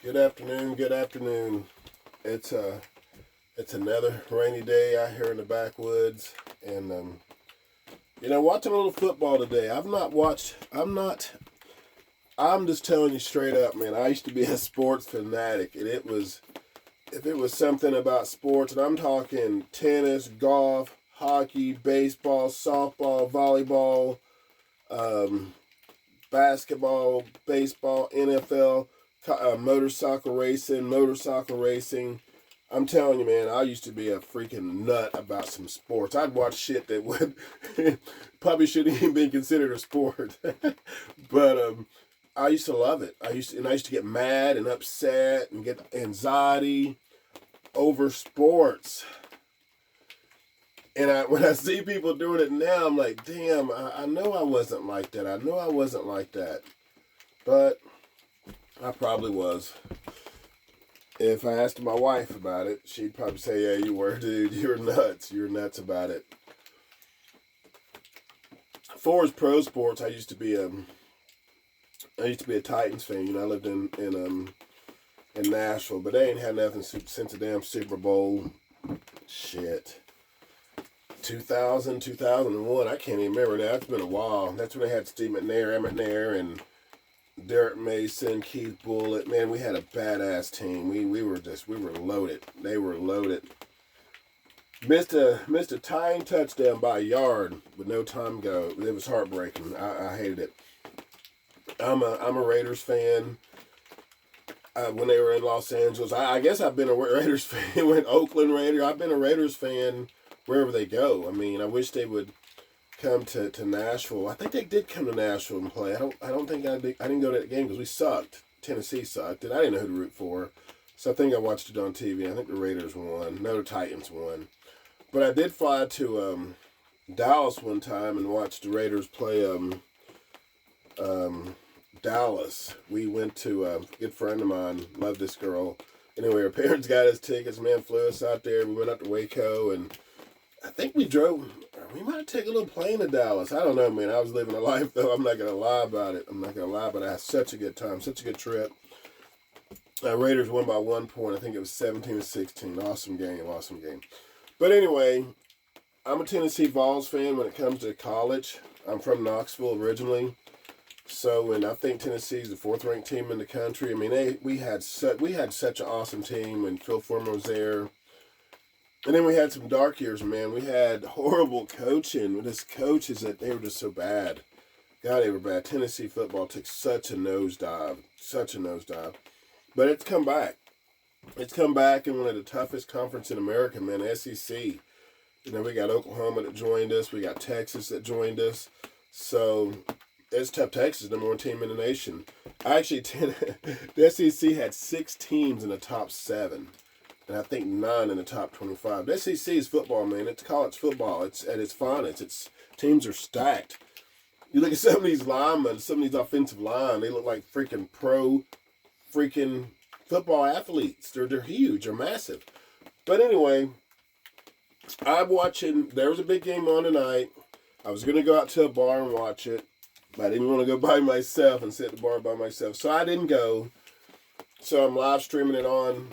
Good afternoon. Good afternoon. It's it's another rainy day out here in the backwoods, and watching a little football today. I've not watched. I'm not. I'm just telling you straight up, man. I used to be a sports fanatic, and it was if it was something about sports, and I'm talking tennis, golf, hockey, baseball, softball, volleyball, um, basketball, baseball, NFL, motorcycle racing. I'm telling you, man, I used to be a freaking nut about some sports. I'd watch shit that would probably shouldn't even be considered a sport, but I used to love it. I used to get mad and upset and get anxiety over sports. And when I see people doing it now, I'm like, damn, I know I wasn't like that. I know I wasn't like that. But I probably was. If I asked my wife about it, she'd probably say, yeah, you were, dude. You're nuts. You're nuts about it. As far as pro sports, I used to be a Titans fan. I lived in Nashville, but they ain't had nothing since the damn Super Bowl. Shit. 2000, 2001, I can't even remember now. It's been a while. That's when they had Steve McNair, Emmett Nair, and Derek Mason, Keith Bullitt. Man, we had a badass team. We were loaded. They were loaded. Missed a tying touchdown by a yard with no time to go. It was heartbreaking. I hated it. I'm a Raiders fan. When they were in Los Angeles, I guess I've been a Raiders fan. When Oakland Raiders, I've been a Raiders fan wherever they go. I mean, I wish they would come to Nashville. I think they did come to Nashville and play. I don't think I didn't go to that game because we sucked. Tennessee sucked, and I didn't know who to root for. So I think I watched it on TV. I think the Raiders won. No, the Titans won. But I did fly to Dallas one time and watch the Raiders play Dallas. We went to a good friend of mine, loved this girl. Anyway, her parents got us tickets, man, flew us out there. We went out to Waco, and I think we might take a little plane to Dallas. I don't know, man. I was living a life, though. I'm not going to lie about it. But I had such a good time, such a good trip. Raiders won by 1 point. I think it was 17-16. Awesome game. But anyway, I'm a Tennessee Vols fan when it comes to college. I'm from Knoxville originally. So, and I think Tennessee's the fourth-ranked team in the country. I mean, we had such an awesome team when Phil Fulmer was there. And then we had some dark years, man. We had horrible coaching. This coaches that they were just so bad. God, they were bad. Tennessee football took such a nosedive. But it's come back. It's come back in one of the toughest conferences in America, man, the SEC. We got Oklahoma that joined us. We got Texas that joined us. So it's tough. Texas, number one team in the nation. Actually, the SEC had 6 teams in the top 7. And I think 9 in the top 25. The SEC is football, man. It's college football. It's at its finest. Its teams are stacked. You look at some of these linemen, some of these offensive line, they look like freaking football athletes. They're huge. They're massive. But anyway, I'm watching. There was a big game on tonight. I was going to go out to a bar and watch it. But I didn't want to go by myself and sit at the bar by myself. So I didn't go. So I'm live streaming it on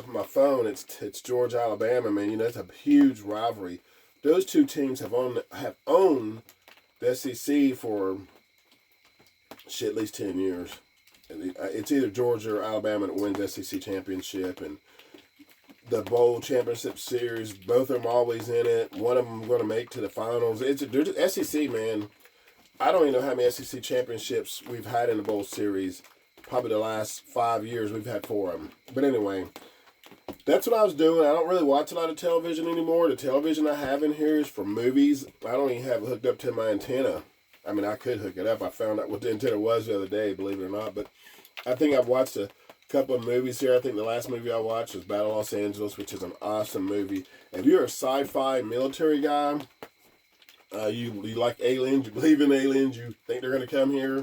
my phone. It's Georgia, Alabama, man. It's a huge rivalry. Those two teams have owned the SEC for at least 10 years. It's either Georgia or Alabama that wins the SEC championship, and the bowl championship series. Both of them always in it. One of them going to make to the finals. They're SEC, man. I don't even know how many SEC championships we've had in the bowl series. Probably the last 5 years we've had 4 of them. But anyway, that's what I was doing. I don't really watch a lot of television anymore. The television I have in here is for movies. I don't even have it hooked up to my antenna. I mean, I could hook it up. I found out what the antenna was the other day, believe it or not. But I think I've watched a couple of movies here. I think the last movie I watched was Battle of Los Angeles, which is an awesome movie. If you're a sci-fi military guy, you like aliens, you believe in aliens, you think they're going to come here,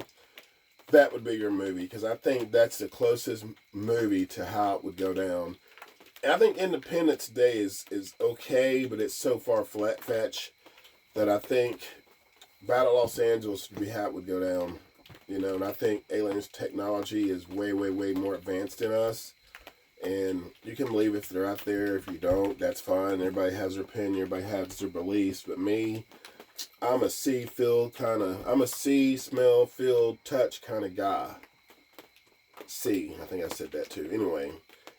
that would be your movie, because I think that's the closest movie to how it would go down. And I think Independence Day is okay, but it's so far fetch that I think Battle of Los Angeles would be how it would go down. You know, and I think aliens technology is way, way, way more advanced than us. And you can believe if they're out there. If you don't, that's fine. Everybody has their opinion. Everybody has their beliefs. But me, I'm a see, feel kind of. I'm a see, smell, feel, touch kind of guy. See, I think I said that too. Anyway,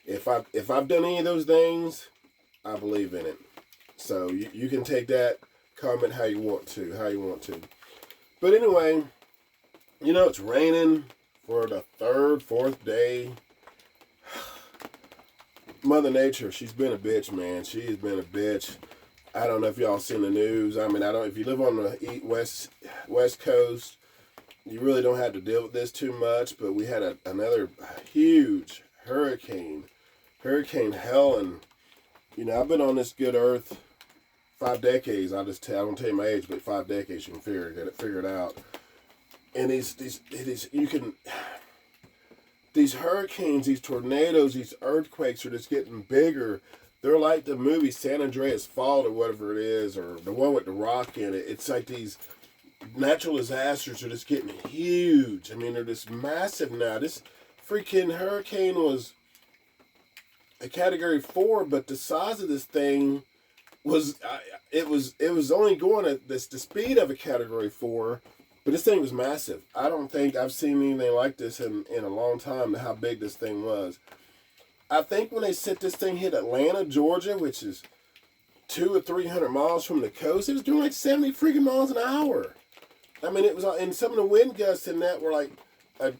if I've done any of those things, I believe in it. So you can take that comment how you want to. But anyway, you know, it's raining for the third, fourth day. Mother Nature, she's been a bitch, man. She's been a bitch. I don't know if y'all seen the news. I mean, I don't. If you live on the west coast, you really don't have to deal with this too much. But we had another huge hurricane, Hurricane Helen. You know, I've been on this good earth 5 decades. I won't tell you my age, but 5 decades. You can figure it out. And these hurricanes, these tornadoes, these earthquakes are just getting bigger. They're like the movie San Andreas Fault or whatever it is, or the one with The Rock in it. It's like these natural disasters are just getting huge. I mean, they're just massive now. This freaking hurricane was a Category 4, but the size of this thing was it was only going at the speed of a Category 4. But this thing was massive. I don't think I've seen anything like this in a long time, how big this thing was. I think when they said this thing hit Atlanta, Georgia, which is 200 or 300 miles from the coast, it was doing like 70 freaking miles an hour. I mean, it was, and some of the wind gusts in that were like a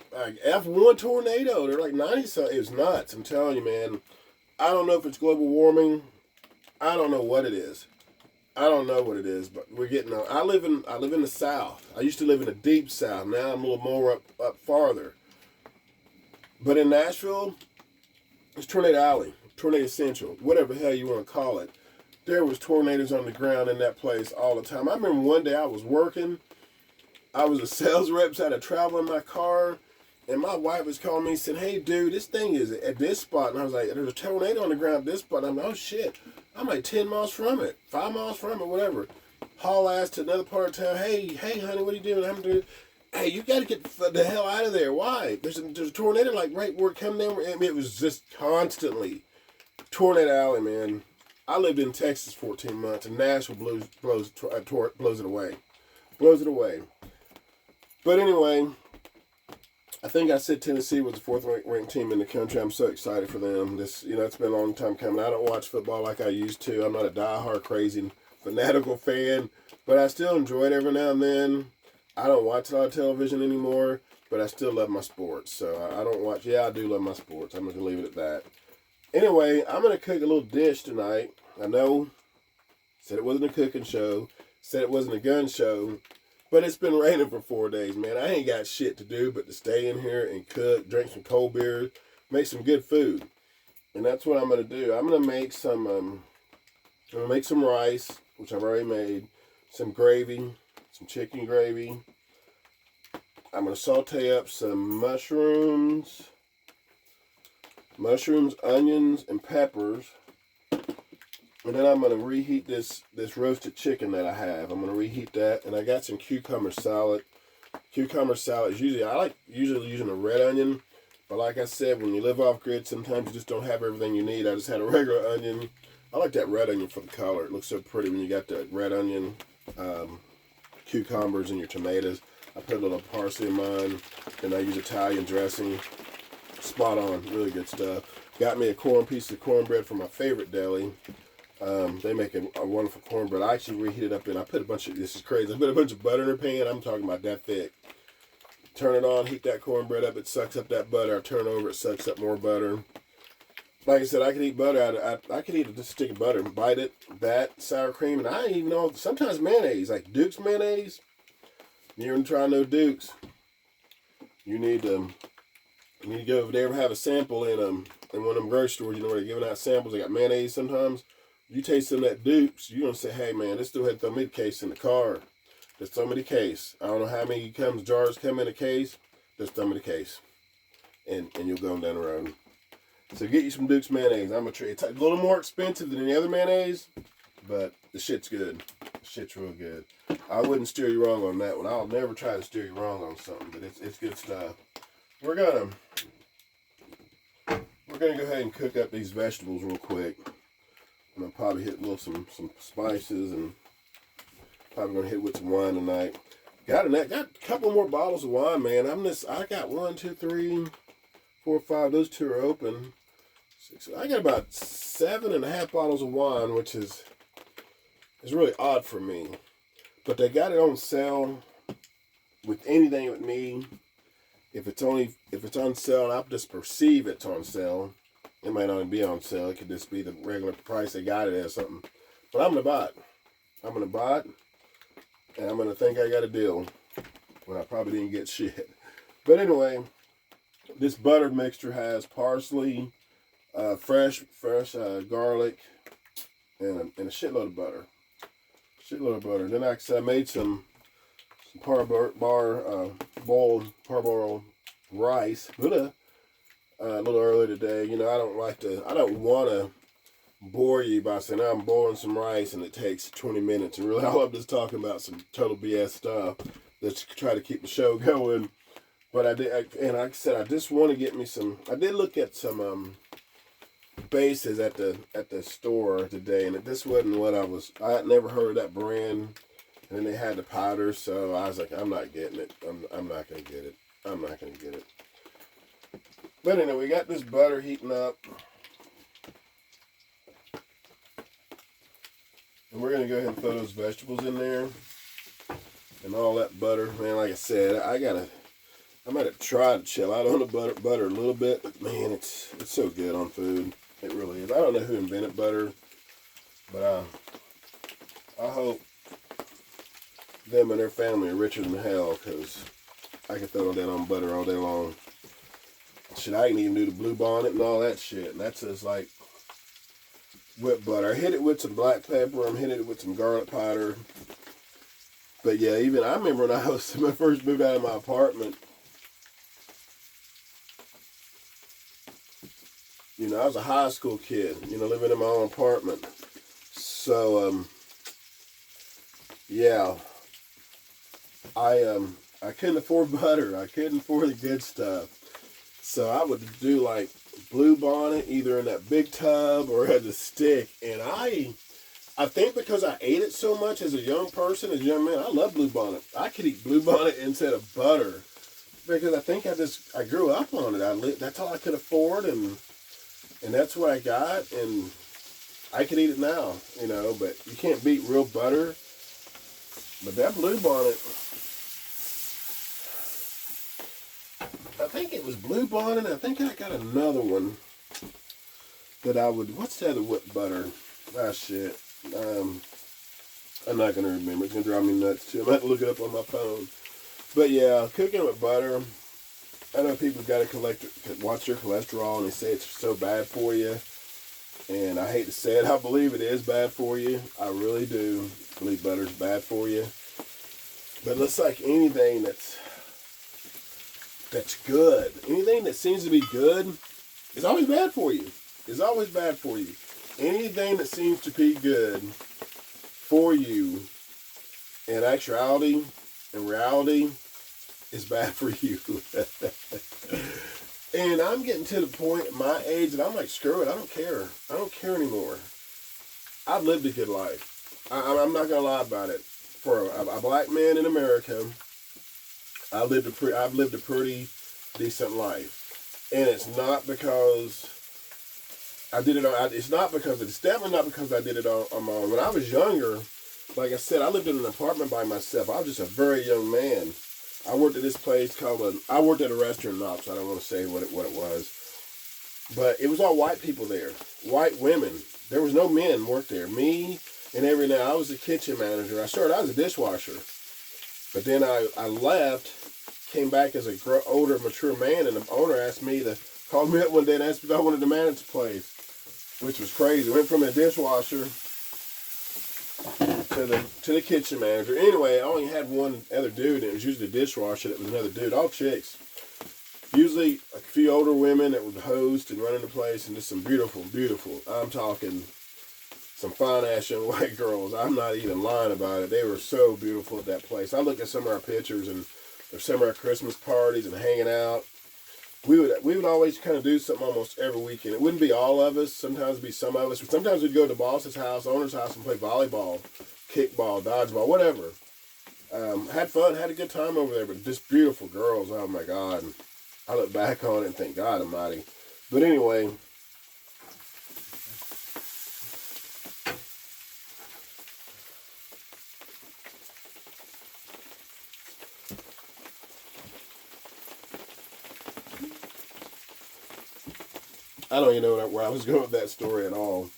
F1 tornado. They're like 90 something. It was nuts. I'm telling you, man. I don't know if it's global warming. I don't know what it is. I don't know what it is, but we're getting on. I live in the South. I used to live in the deep South. Now I'm a little more up farther. But in Nashville, it's Tornado Alley, Tornado Central, whatever the hell you want to call it. There was tornadoes on the ground in that place all the time. I remember one day I was working. I was a sales rep, so I had to travel in my car, and my wife was calling me and said, "Hey, dude, this thing is at this spot." And I was like, "There's a tornado on the ground at this spot." And I'm like, "Oh, shit." I'm like 10 miles from it, 5 miles from it, whatever. Haul ass to another part of town. Hey, honey, what are you doing? I'm doing. Hey, you got to get the hell out of there. Why? There's a tornado like right where it coming in. I mean, it was just constantly Tornado Alley, man. I lived in Texas 14 months, and Nashville blows it away, blows it away. But anyway, I think I said Tennessee was the 4th ranked team in the country. I'm so excited for them. It's been a long time coming. I don't watch football like I used to. I'm not a diehard, crazy, fanatical fan, but I still enjoy it every now and then. I don't watch a lot of television anymore, but I still love my sports. So I don't watch. Yeah, I do love my sports. I'm going to leave it at that. Anyway, I'm going to cook a little dish tonight. I know, said it wasn't a cooking show, said it wasn't a gun show. But it's been raining for 4 days, man. I ain't got shit to do but to stay in here and cook, drink some cold beer, make some good food. And that's what I'm going to do. I'm going to make some rice, which I've already made, some gravy, some chicken gravy. I'm going to saute up some mushrooms, onions, and peppers. And then I'm going to reheat this roasted chicken that I have. I'm going to reheat that. And I got some cucumber salad. Cucumber salad is usually using a red onion. But like I said, when you live off grid, sometimes you just don't have everything you need. I just had a regular onion. I like that red onion for the color. It looks so pretty when you got that red onion, cucumbers, and your tomatoes. I put a little parsley in mine. And I use Italian dressing. Spot on. Really good stuff. Got me a piece of cornbread from my favorite deli. They make a wonderful cornbread. I actually reheated up and I put this is crazy, I put a bunch of butter in a pan. I'm talking about that thick. Turn it on, heat that cornbread up, it sucks up that butter. I turn over, it sucks up more butter. Like I said, I could eat butter. I could eat a stick of butter and bite it, that, sour cream, and I didn't even know, sometimes mayonnaise, like Duke's mayonnaise. You ever try no Duke's? You need to go, if they ever have a sample in one of them grocery stores, where they're giving out samples, they got mayonnaise sometimes. You taste some of that Duke's, you're going to say, hey, man, let's go ahead and throw me the case in the car. Just throw me the case. I don't know how many jars come in a case. Just throw me the case. And you'll go down the road. So get you some Duke's mayonnaise. It's a little more expensive than any other mayonnaise, but the shit's good. The shit's real good. I wouldn't steer you wrong on that one. I'll never try to steer you wrong on something, but it's good stuff. We're gonna go ahead and cook up these vegetables real quick. And I'll probably hit some spices, and probably gonna hit with some wine tonight. Got a couple more bottles of wine, man. I got 1, 2, 3, 4, 5. Those two are open. 6. I got about 7.5 bottles of wine, which is really odd for me. But they got it on sale with anything with me. If it's on sale, and I just perceive it's on sale, it might not even be on sale. It could just be the regular price they got it at something. But I'm gonna buy it. I'm gonna buy it, and I'm gonna think I got a deal when I probably didn't get shit. But anyway, this butter mixture has parsley, fresh garlic, and a shitload of butter. Then I made some boiled parboiled rice. A little early today. You know, I don't want to bore you by saying I'm boiling some rice and it takes 20 minutes. And really, all I'm just talking about some total BS stuff. Let's try to keep the show going. But like I said, I just want to get me some. I did look at some bases at the store today, and this wasn't what I had never heard of that brand. And then they had the powder, so I was like, I'm not getting it. I'm not gonna get it. But anyway, we got this butter heating up, and we're gonna go ahead and throw those vegetables in there, and all that butter. Man, like I said, I might have tried to chill out on the butter a little bit, but man, it's so good on food. It really is. I don't know who invented butter, but I hope them and their family are richer than hell, because I can throw that on butter all day long. Shit, I can even do the Blue Bonnet and all that shit, and that's just like whipped butter. I hit it with some black pepper. I'm hitting it with some garlic powder. But yeah, even I remember when I first moved out of my apartment. You know, I was a high school kid, you know, living in my own apartment. So, yeah, I couldn't afford butter. I couldn't afford the good stuff. So I would do like Blue Bonnet, either in that big tub or as a stick. And I think because I ate it so much as a young person, as a young man, I love Blue Bonnet. I could eat Blue Bonnet instead of butter because I think I grew up on it. That's all I could afford, and that's what I got, and I could eat it now, you know, but you can't beat real butter. But that Blue Bonnet, I think it was Blue Bonnet. I think I got another one that what's the other whipped butter? Ah, shit. I'm not going to remember. It's going to drive me nuts, too. I'm going to have to look it up on my phone. But, yeah, cooking with butter, I know people got to watch their cholesterol, and they say it's so bad for you. And I hate to say it, I believe it is bad for you. I really do believe butter's bad for you. But it's like anything that's good, anything that seems to be good is always bad for you. It's always bad for you. Anything that seems to be good for you in actuality, in reality, is bad for you. And I'm getting to the point at my age that I'm like, screw it, I don't care. I don't care anymore. I've lived a good life. I'm not going to lie about it. For a black man in America, I've lived a pretty decent life. And it's not because I did it on, it's definitely not because I did it on my own. When I was younger, like I said, I lived in an apartment by myself. I was just a very young man. I worked at this place I worked at a restaurant in Knox. I don't want to say what it was. But it was all white people there. White women. There was no men worked there. Me and every now, I was the kitchen manager. I started out as a dishwasher. But then I left, came back as a older, mature man, and the owner called me up one day and asked me if I wanted to manage the place, which was crazy. Went from a dishwasher to the kitchen manager. Anyway, I only had one other dude, and it was usually the dishwasher that was another dude. All chicks. Usually a few older women that would host and run in the place, and just some beautiful, beautiful. I'm talking some fine ass young white girls. I'm not even lying about it. They were so beautiful at that place. I look at some of our pictures and there's some of our Christmas parties and hanging out. We would always kind of do something almost every weekend. It wouldn't be all of us. Sometimes it'd be some of us. Sometimes we'd go to the boss's house, owner's house, and play volleyball, kickball, dodgeball, whatever. Had fun, had a good time over there. But just beautiful girls. Oh my God! I look back on it and think, God Almighty. But anyway. I don't even know where I was going with that story at all.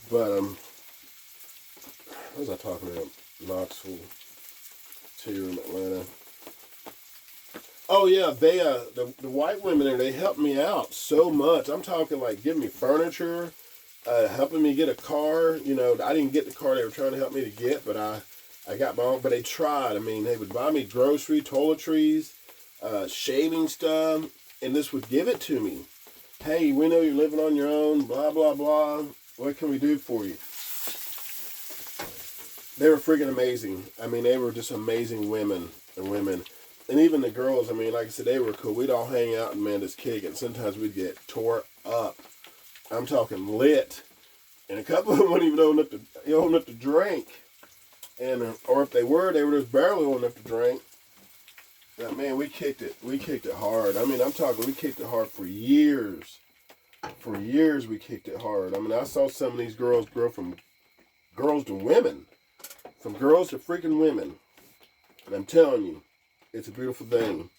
But, what was I talking about? Knoxville, here in Atlanta. Oh, yeah, they, the white women there, they helped me out so much. I'm talking like giving me furniture, helping me get a car. You know, I didn't get the car they were trying to help me to get, but I got my own. But they tried. I mean, they would buy me grocery, toiletries, shaving stuff, and this would give it to me. Hey, we know you're living on your own, blah, blah, blah. What can we do for you? They were freaking amazing. I mean, they were just amazing women. And even the girls, I mean, like I said, they were cool. We'd all hang out and, man, just kick it. Sometimes we'd get tore up. I'm talking lit. And a couple of them weren't even old enough to drink. And, or if they were just barely old enough to drink. But man, we kicked it. We kicked it hard. I mean, I'm talking, we kicked it hard for years. For years, we kicked it hard. I mean, I saw some of these girls grow from girls to women. From girls to freaking women. And I'm telling you, it's a beautiful thing.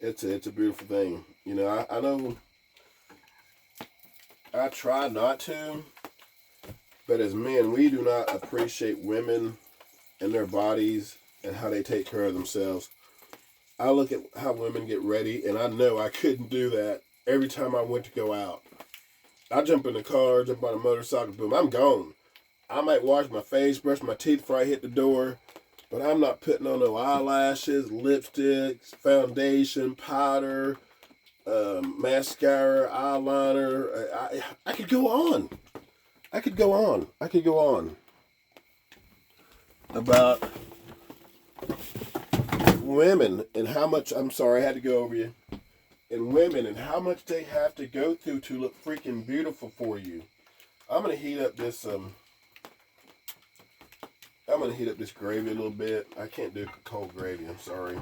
It's a beautiful thing. You know, I know I try not to, but as men, we do not appreciate women and their bodies and how they take care of themselves. I look at how women get ready, and I know I couldn't do that every time I went to go out. I jump in the car, jump on a motorcycle, boom, I'm gone. I might wash my face, brush my teeth before I hit the door, but I'm not putting on no eyelashes, lipsticks, foundation, powder, mascara, eyeliner. I could go on. I could go on about women and how much, I'm sorry, I had to go over you, and women and how much they have to go through to look freaking beautiful for you. I'm going to heat up this, gravy a little bit. I can't do cold gravy, I'm sorry.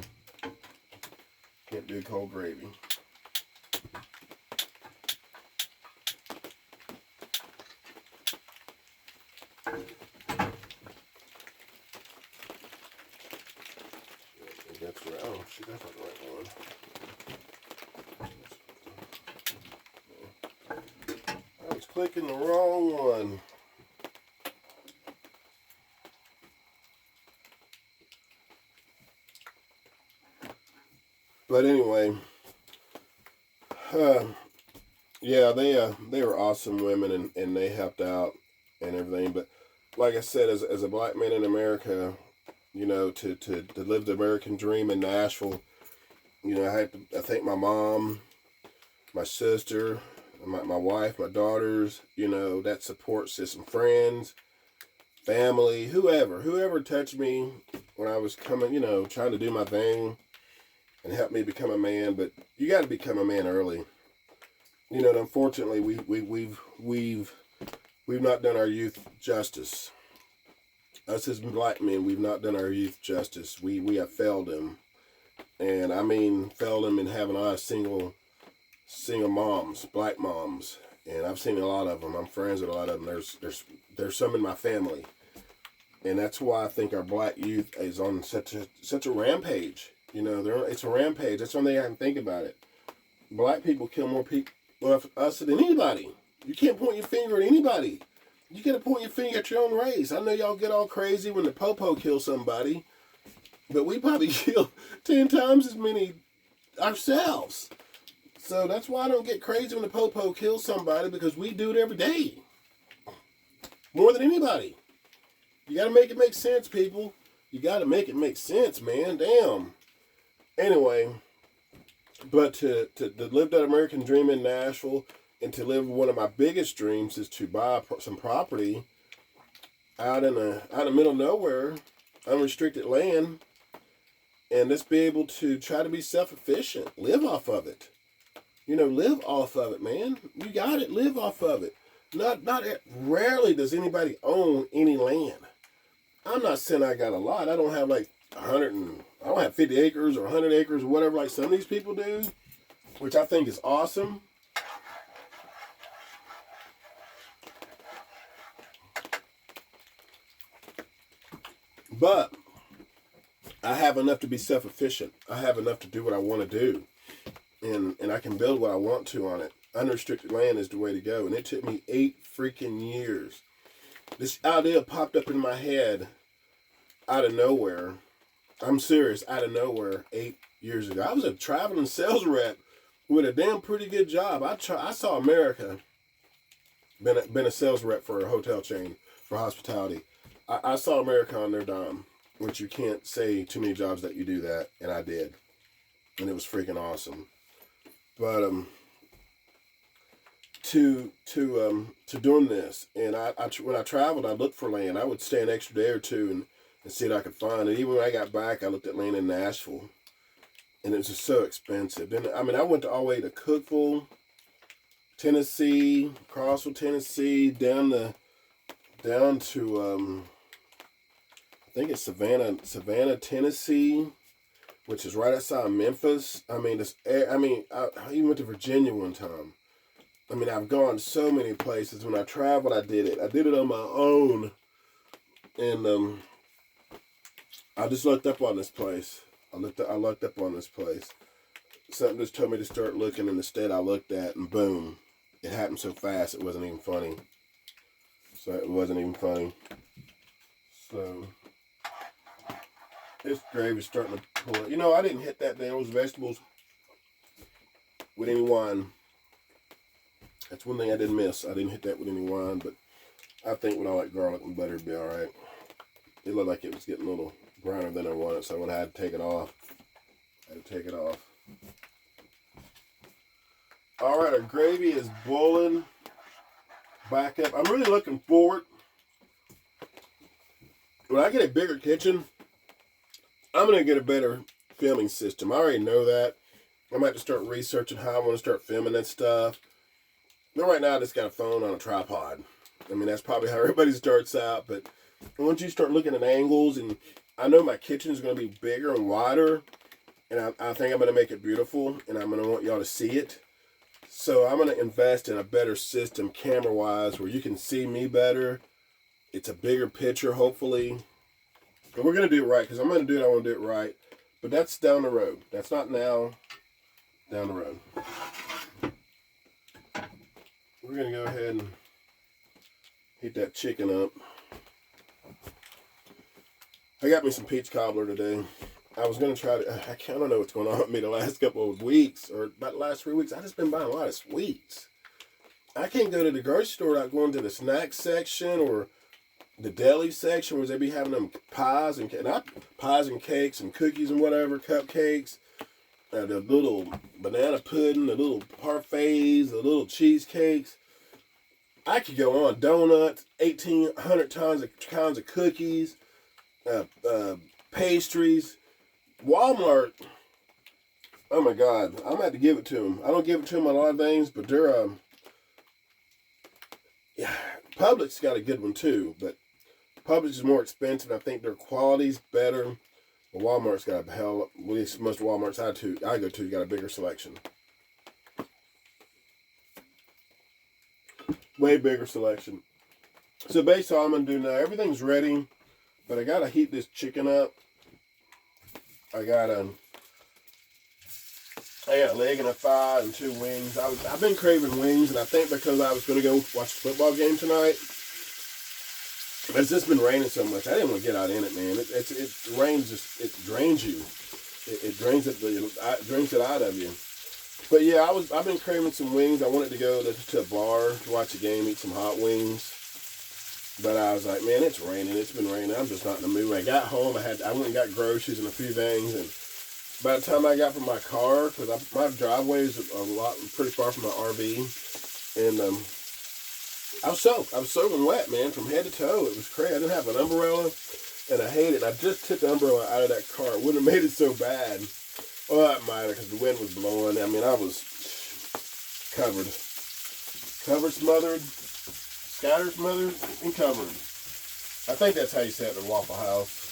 Can't do cold gravy. That's right. Oh, shit, that's not the right one. I was clicking the wrong one. But anyway, yeah, they were awesome women and they helped out and everything. But like I said, as a black man in America, you know, to live the American dream in Nashville, you know, I thank my mom, my sister, my wife, my daughters, you know, that support system, friends, family, whoever touched me when I was coming, you know, trying to do my thing and help me become a man. But you got to become a man early. You know, and unfortunately, we've not done our youth justice. Us as black men, we've not done our youth justice. We have failed them, and I mean failed them in having a lot of single moms, black moms, and I've seen a lot of them. I'm friends with a lot of them. There's some in my family, and that's why I think our black youth is on such a rampage. You know, it's a rampage. That's one thing I can think about it. Black people kill more people us than anybody. You can't point your finger at anybody. You gotta point your finger at your own race. I know y'all get all crazy when the popo kills somebody, but we probably kill 10 times as many ourselves. So that's why I don't get crazy when the popo kills somebody, because we do it every day. More than anybody. You gotta make it make sense, people. You gotta make it make sense, man. Damn. Anyway, but to live that American dream in Nashville, and to live one of my biggest dreams is to buy some property out in the middle of nowhere, unrestricted land, and let's be able to try to be self-efficient, live off of it. Live off of it, man. You got it. Live off of it. Not rarely does anybody own any land. I'm not saying I got a lot. I don't have like I don't have 50 acres or 100 acres or whatever like some of these people do, which I think is awesome. But I have enough to be self-efficient. I have enough to do what I want to do. And I can build what I want to on it. Unrestricted land is the way to go. And it took me 8 freaking years. This idea popped up in my head out of nowhere. I'm serious, out of nowhere 8 years ago. I was a traveling sales rep with a damn pretty good job. I saw America. Been a sales rep for a hotel chain for hospitality. I saw America on their dime, which you can't say too many jobs that you do that, and I did. And it was freaking awesome. But to doing this, and I when I traveled, I looked for land. I would stay an extra day or two and see what I could find. And even when I got back, I looked at land in Nashville, and it was just so expensive. And I went all the way to Cookeville, Tennessee, Crossville, Tennessee, down to I think it's Savannah, Tennessee, which is right outside Memphis. I even went to Virginia one time. I've gone so many places. When I traveled, I did it. I did it on my own. And I just looked up on this place. I looked up on this place. Something just told me to start looking, and instead I looked at, and boom. It happened so fast, it wasn't even funny. So, this gravy's starting to pull it. I didn't hit those vegetables with any wine. That's one thing I didn't miss. I didn't hit that with any wine, but I think with all that garlic and butter, it'd be alright. It looked like it was getting a little browner than I wanted, so I had to take it off. Alright, our gravy is boiling back up. I'm really looking forward. When I get a bigger kitchen, I'm going to get a better filming system. I already know that. I might have to start researching how I want to start filming that stuff. But right now, I just got a phone on a tripod. That's probably how everybody starts out. But once you start looking at angles, and I know my kitchen is going to be bigger and wider, and I think I'm going to make it beautiful, and I'm going to want y'all to see it. So I'm going to invest in a better system camera-wise where you can see me better. It's a bigger picture, hopefully. And we're going to do it right, because I'm going to do it, I want to do it right. But that's down the road. That's not now, down the road. We're going to go ahead and heat that chicken up. I got me some peach cobbler today. I was going to try to, I don't know what's going on with me the last couple of weeks, or about the last 3 weeks. I've just been buying a lot of sweets. I can't go to the grocery store without going to the snack section or the deli section where they be having them pies and cakes and cookies and whatever, cupcakes, the little banana pudding, the little parfaits, the little cheesecakes. I could go on. Donuts, 1,800 kinds of cookies, pastries. Walmart, oh my God, I'm going to have to give it to them. I don't give it to them on a lot of things, but they're, Publix got a good one too, but Publix is more expensive. I think their quality's better. But Walmart's got at least most Walmarts I go to got a bigger selection. Way bigger selection. So basically all I'm going to do now, everything's ready, but I got to heat this chicken up. I got a leg and a thigh and 2 wings. I've been craving wings, and I think because I was going to go watch the football game tonight, it's just been raining so much. I didn't want to get out in it, man. It rains it drains you. It drains it out of you. But yeah, I've been craving some wings. I wanted to go to a bar to watch a game, eat some hot wings. But I was like, man, it's raining. It's been raining. I'm just not in the mood. When I got home, I went and got groceries and a few things. And by the time I got from my car, because my driveway is pretty far from my RV, and I was soaking wet, man, from head to toe. It was crazy. I didn't have an umbrella, and I hated it. I just took the umbrella out of that car. It wouldn't have made it so bad. Well, that might have, because the wind was blowing. I mean, I was covered, smothered, scattered, smothered, and covered. I think that's how you say it in Waffle House.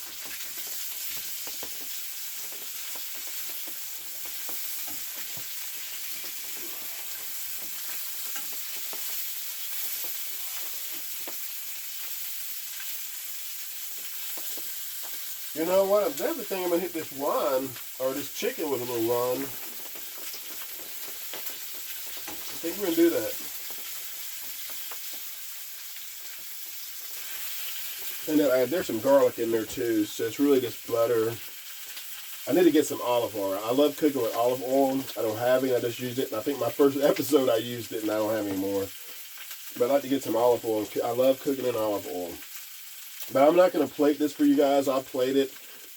You know what? I'm definitely thinking I'm going to hit this wine, or this chicken with a little wine. I think we're going to do that. And there's some garlic in there too, so it's really just butter. I need to get some olive oil. I love cooking with olive oil. I don't have any. I just used it. And I think my first episode I used it, and I don't have any more. But I like to get some olive oil. I love cooking in olive oil. But I'm not going to plate this for you guys. I'll plate it,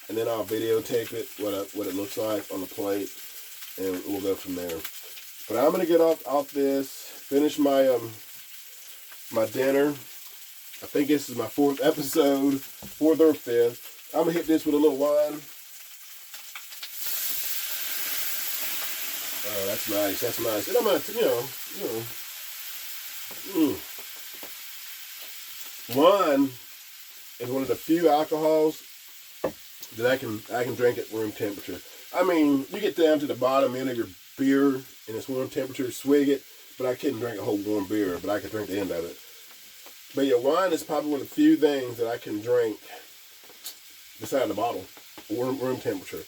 and then I'll videotape it, what it looks like on the plate, and we'll go from there. But I'm going to get off this, finish my my dinner. I think this is my 4th episode, 4th or 5th. I'm going to hit this with a little wine. Oh, that's nice. That's nice. And I'm going to, wine is one of the few alcohols that I can drink at room temperature. I mean, you get down to the bottom end of your beer and it's warm temperature, swig it, but I couldn't drink a whole warm beer, but I could drink the end of it. But yeah, wine is probably one of the few things that I can drink beside the bottle, room temperature.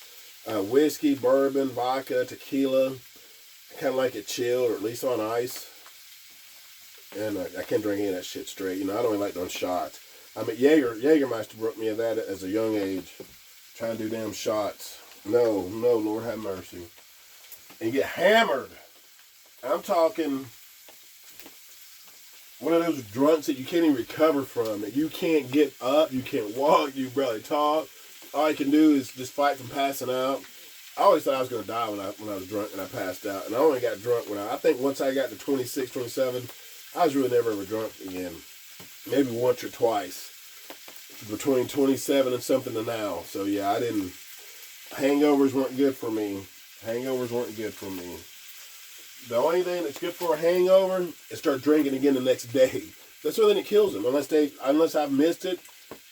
Whiskey, bourbon, vodka, tequila, I kind of like it chilled or at least on ice. And I can't drink any of that shit straight. You know, I don't even like those shots. I mean, Jägermeister broke me of that as a young age. Trying to do damn shots. No, Lord have mercy. And get hammered. I'm talking one of those drunks that you can't even recover from. That you can't get up, you can't walk, you barely talk. All you can do is just fight from passing out. I always thought I was going to die when I was drunk and I passed out. And I only got drunk when I think once I got to 26, 27, I was really never ever drunk again. Maybe once or twice. Between 27 and something to now. So yeah, hangovers weren't good for me. The only thing that's good for a hangover is start drinking again the next day. That's the only thing that kills them. Unless I've missed it,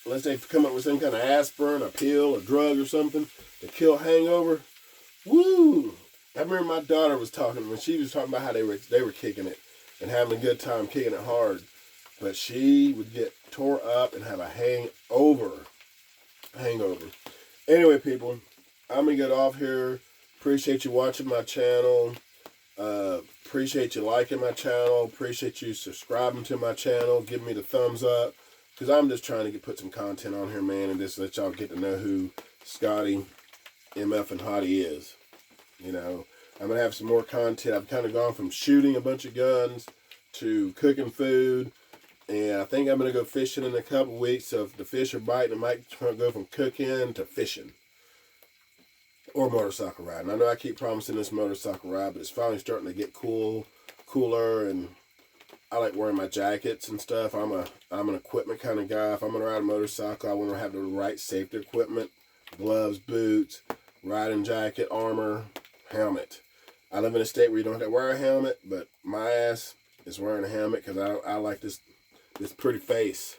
unless they've come up with some kind of aspirin, a pill, a drug or something to kill hangover. Woo! I remember my daughter was talking about how they were kicking it and having a good time kicking it hard. But she would get tore up and have a hangover. Anyway, people, I'm going to get off here. Appreciate you watching my channel. Appreciate you liking my channel. Appreciate you subscribing to my channel. Give me the thumbs up. Because I'm just trying to put some content on here, man. And just let y'all get to know who Scotty, MF, and Hottie is. You know, I'm going to have some more content. I've kind of gone from shooting a bunch of guns to cooking food. And I think I'm going to go fishing in a couple weeks. So if the fish are biting, I might go from cooking to fishing. Or motorcycle riding. I know I keep promising this motorcycle ride, but it's finally starting to get cooler. And I like wearing my jackets and stuff. I'm an equipment kind of guy. If I'm going to ride a motorcycle, I want to have the right safety equipment. Gloves, boots, riding jacket, armor, helmet. I live in a state where you don't have to wear a helmet, but my ass is wearing a helmet because I like this pretty face,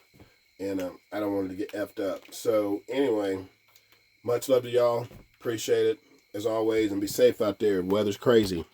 and I don't want it to get effed up. So anyway, much love to y'all. Appreciate it as always, and be safe out there. The weather's crazy.